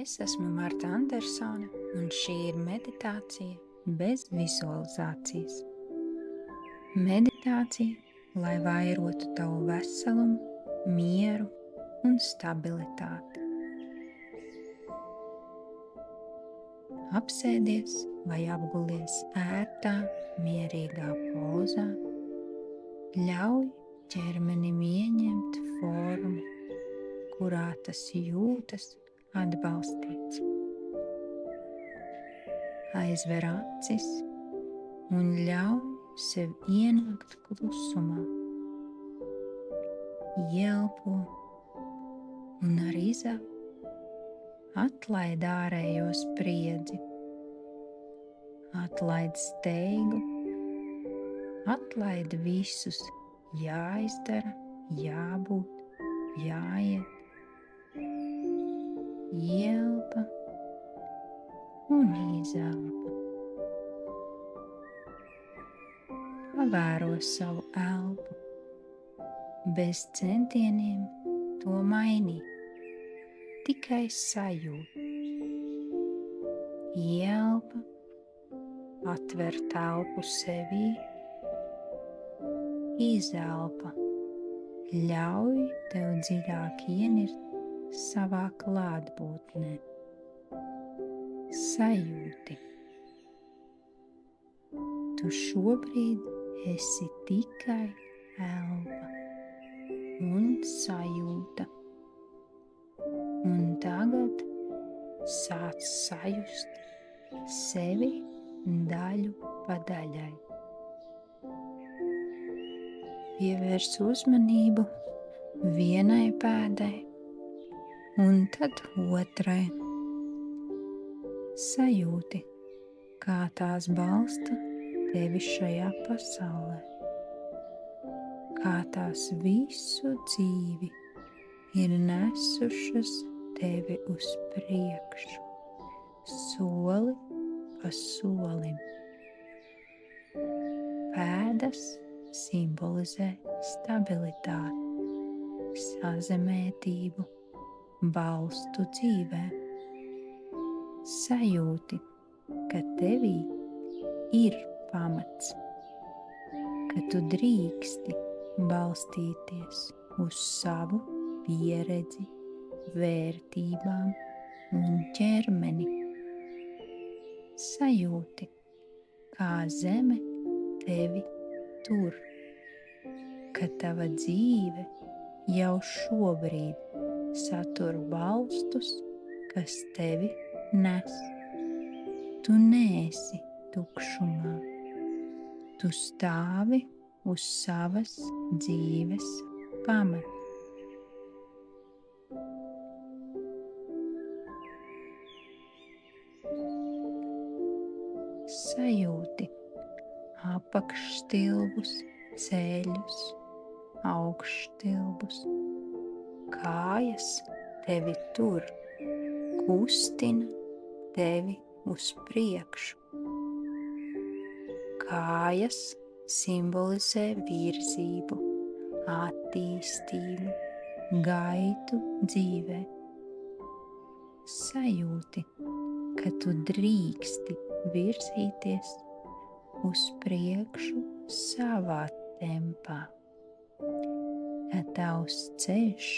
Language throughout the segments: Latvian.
Es esmu Marta Andersone, un šī ir meditācija bez vizualizācijas. Meditācija, lai vairotu tavu veselumu, mieru un stabilitāti. Apsēdies vai apgulies ērtā, mierīgā pozā. Ļauj ķermenim ieņemt formu, kurā tas jūtas atbalstīts. Aizver acis un ļauj sev ienākt klusumā. Ielpo un ar izelpu atlaid ārējo spriedzi, atlaid steigu, atlaid visus jāizdara, jābūt, jāiet. Ielpa un izelpa. Pavēro savu elpu, bez centieniem to mainīt, tikai sajūt. Ielpa, atver telpu sevī, izelpa, ļauj tev dziļāk ienirt savā klātbūtnē. Sajūti. Tu šobrīd esi tikai elpa un sajūta. Un tagad sāc sajust sevi daļu pa daļai. Pievērs uzmanību vienai pēdai un tad otrai. Sajūti, kā tās balsta tevi šajā pasaulē, kā tās visu dzīvi ir nesušas tevi uz priekšu, soli pa solim. Pēdas simbolizē stabilitāti, sazemētību, balstu dzīvē. Sajūti, ka tevī ir pamats, ka tu drīksti balstīties uz savu pieredzi, vērtībām un ķermeni. Sajūti, kā zeme tevi tur, ka tava dzīve jau šobrīd satur balstus, kas tevi nes. Tu neesi tukšumā. Tu stāvi uz savas dzīves pamata. Sajūti apakšstilbus, ceļus, augšstilbus. Kājas tevi tur, kustina tevi uz priekšu. Kājas simbolizē virzību, attīstību, gaitu dzīvē. Sajūti, ka tu drīksti virzīties uz priekšu savā tempā, ka tavs ceļš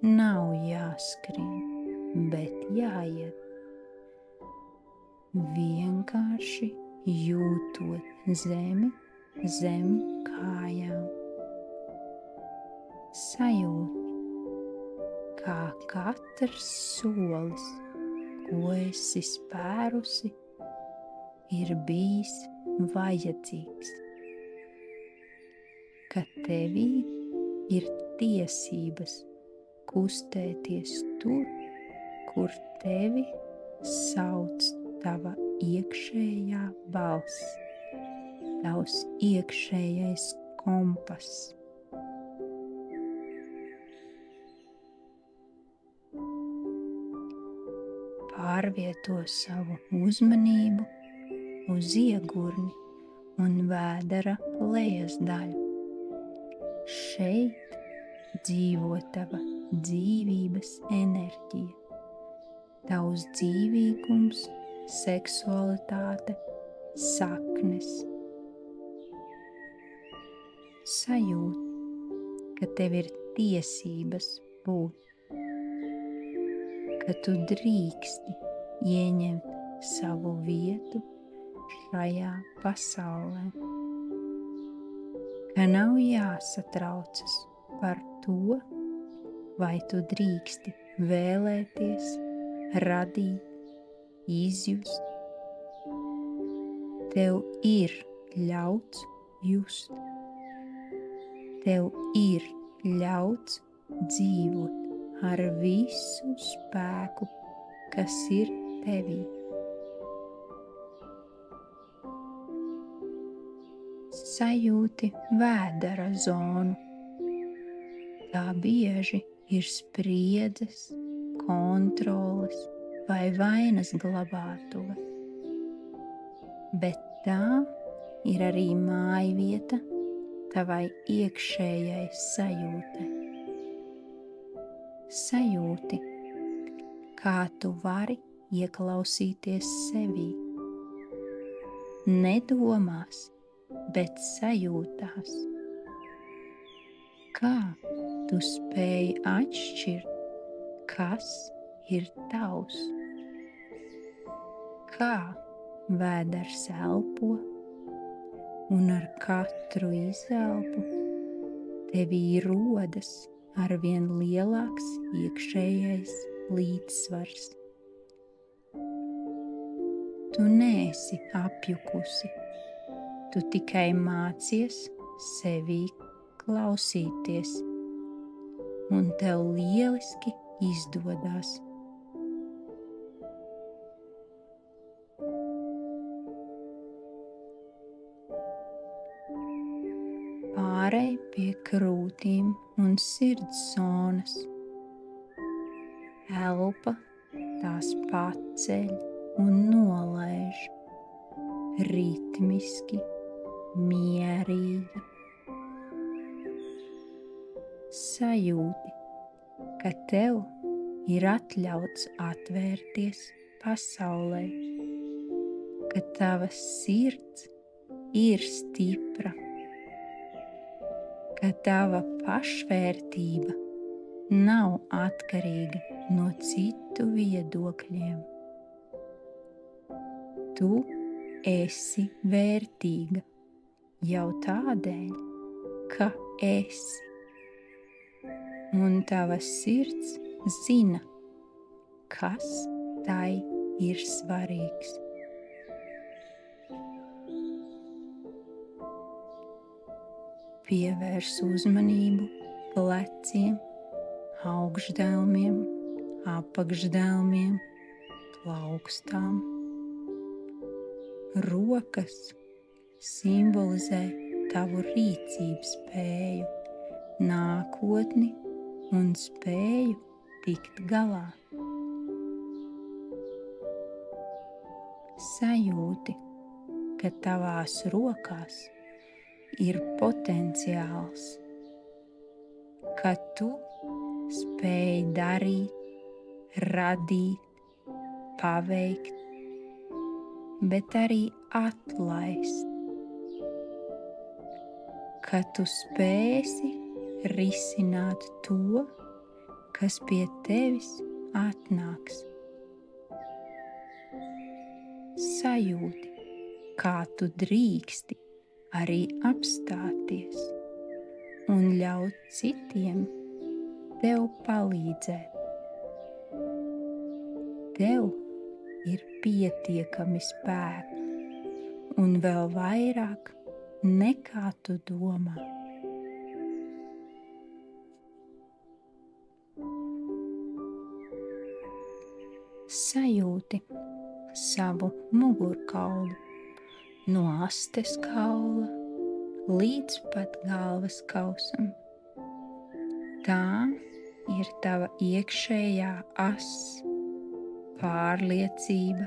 nav jāskrien, bet jāiet. Vienkārši jūtot zemi zem kājām. Sajūti, kā katrs solis, ko esi spērusi, ir bijis vajadzīgs, ka tevī ir tiesības kustēties tur, kur tevi sauc tava iekšējā balss, tavs iekšējais kompass. Pārvieto savu uzmanību uz iegurni un vēdera lejas daļu. Šeit dzīvo tava dzīvības enerģija, tavs dzīvīgums, seksualitāte, saknes. Sajūt, ka tev ir tiesības būt, ka tu drīksti ieņemt savu vietu šajā pasaulē, ka nav jāsatraucas par to, vai tu drīksti vēlēties, radīt, izjust. Tev ir ļauts just. Tev ir ļauts dzīvot ar visu spēku, kas ir tevī. Sajūti vēdera zonu. Tā bieži ir spriedzes, kontroles vai vainas glabātuve, bet tā ir arī mājvieta tavai iekšējai sajūtai. Sajūti, kā tu vari ieklausīties sevī. Ne domās, bet sajūtās. Kā tu spēj atšķirt, kas ir tavs? Kā vēders elpo, un ar katru izelpu tevī rodas arvien lielāks iekšējais līdzsvars. Tu neesi apjukusi, tu tikai mācies sevī klausīties, un tev lieliski izdodas. Pārej pie krūtīm un sirds zonas. Elpa tās paceļ un nolaiž, ritmiski, mierīgi. Sajūti, ka tev ir atļauts atvērties pasaulē, ka tava sirds ir stipra, ka tava pašvērtība nav atkarīga no citu viedokļiem. Tu esi vērtīga jau tādēļ, ka esi. Un tava sirds zina, kas tai ir svarīgs. Pievērs uzmanību pleciem, augšdelmiem, apakšdelmiem, plaukstām. Rokas simbolizē tavu rīcības spēju, nākotni un spēju tikt galā. Sajūti, ka tavās rokās ir potenciāls, ka tu spēj darīt, radīt, paveikt, bet arī atlaist, ka tu spēsi risināt to, kas pie tevis atnāks. Sajūti, kā tu drīksti arī apstāties un ļaut citiem tev palīdzēt. Tev ir pietiekami spēka un vēl vairāk nekā tu domā. Sajūti savu mugurkaulu no astes kaula līdz pat galvas kausam. Tā ir tava iekšējā ass, pārliecība,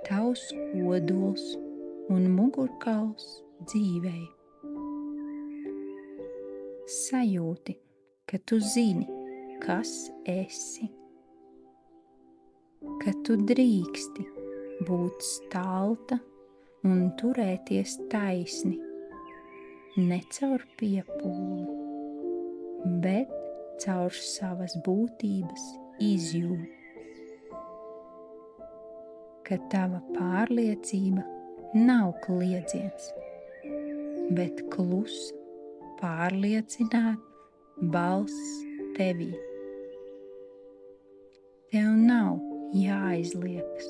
tavs kodols un mugurkauls dzīvei. Sajūti, ka tu zini, kas esi. ka tu drīksti būt stalta un turēties taisni, ne caur piepūli, bet caur savas būtības izjūtu, ka tava pārliecība nav kliedziens, bet klusa, pārliecināta balss tevī. Tev nav jāizliekas,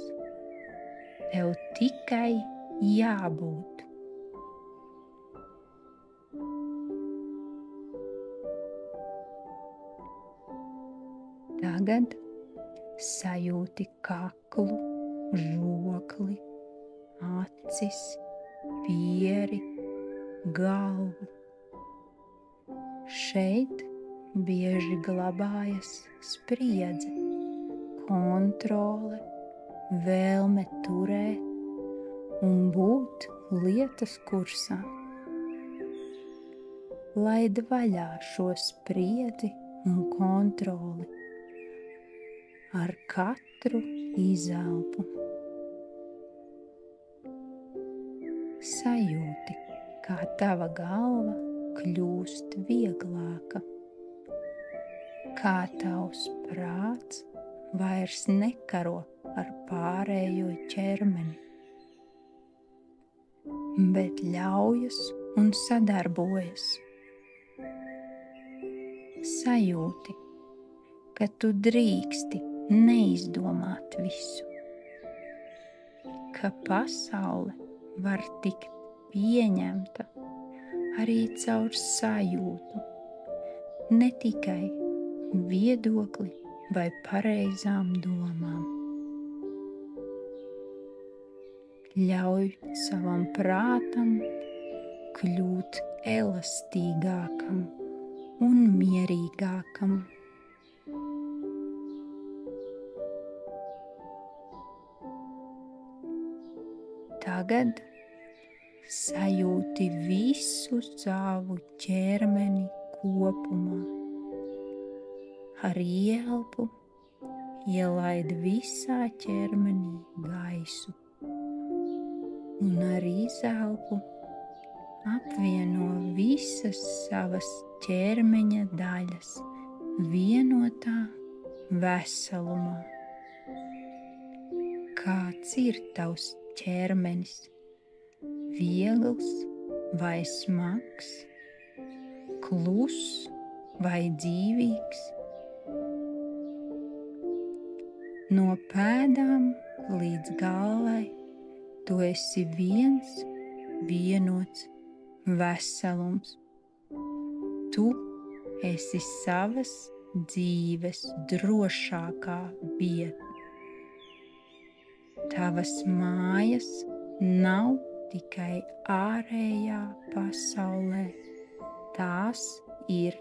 tev tikai jābūt. Tagad sajūti kaklu, žokli, acis, pieri, galvu. Šeit bieži glabājas spriedze, kontrole, vēlme turēt un būt lietas kursā. Laid vaļā šo spriedzi un kontroli ar katru izelpu. Sajūti, kā tava galva kļūst vieglāka, kā tavs prāts vairs nekaro ar pārējo ķermeni, bet ļaujas un sadarbojas. Sajūti, ka tu drīksti neizdomāt visu, ka pasaule var tikt pieņemta arī caur sajūtu, ne tikai viedokli vai pareizām domām. Ļauj savam prātam kļūt elastīgākam un mierīgākam. Tagad sajūti visu savu ķermeni kopumā. Ar ieelpu ielaid visā ķermenī gaisu, un ar izelpu apvieno visas savas ķermeņa daļas vienotā veselumā. Kāds ir tavs ķermenis? Viegls vai smags, kluss vai dzīvīgs? No pēdām līdz galvai tu esi viens vienots veselums. Tu esi savas dzīves drošākā vieta. Tavas mājas nav tikai ārējā pasaulē, tās ir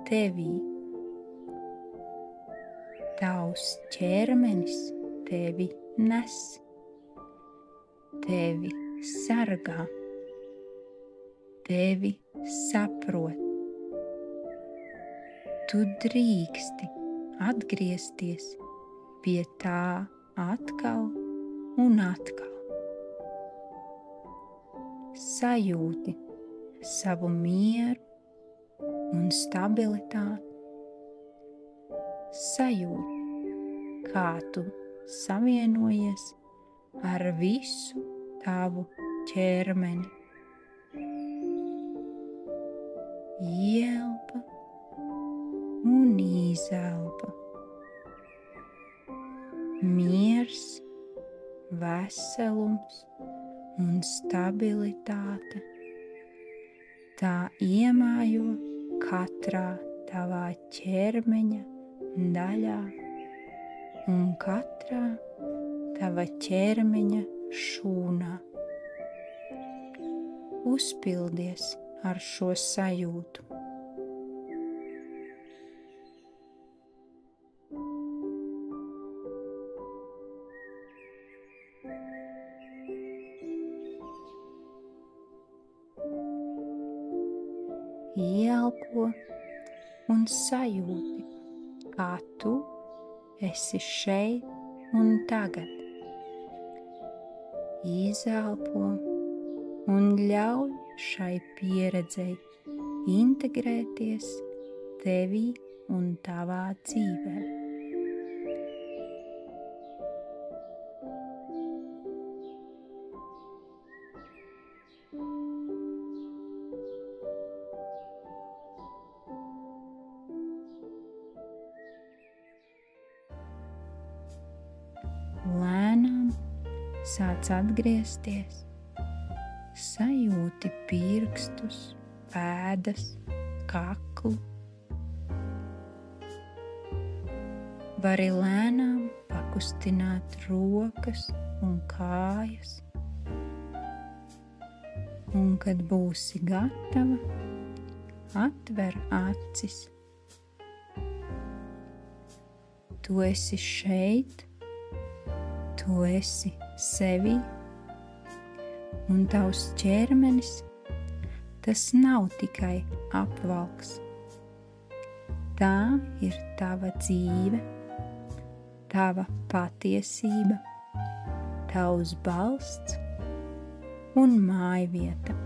tevī. Tavs ķermenis tevi nes, tevi sargā, tevi saprot. Tu drīksti atgriezties pie tā atkal un atkal. Sajūti savu mieru un stabilitāti. Sajūti, kā tu savienojies ar visu tavu ķermeni. Ielpa un izelpa. Miers, veselums un stabilitāte. Tā iemājo katrā tavā ķermeņa daļā un katrā tava ķermeņa šūnā. Uzpildies ar šo sajūtu. Ieelpo un sajūti, kā tu esi šeit un tagad. Izelpo un ļauj šai pieredzei integrēties tevī un tavā dzīvē. Lēnām sāc atgriezties, sajūti pirkstus, pēdas, kaklu. Vari lēnām pakustināt rokas un kājas, un kad būsi gatava, atver acis. Tu esi šeit, tu esi sevī, un tavs ķermenis, tas nav tikai apvalks. Tā ir tava dzīve, tava patiesība, tavs balsts un mājvieta.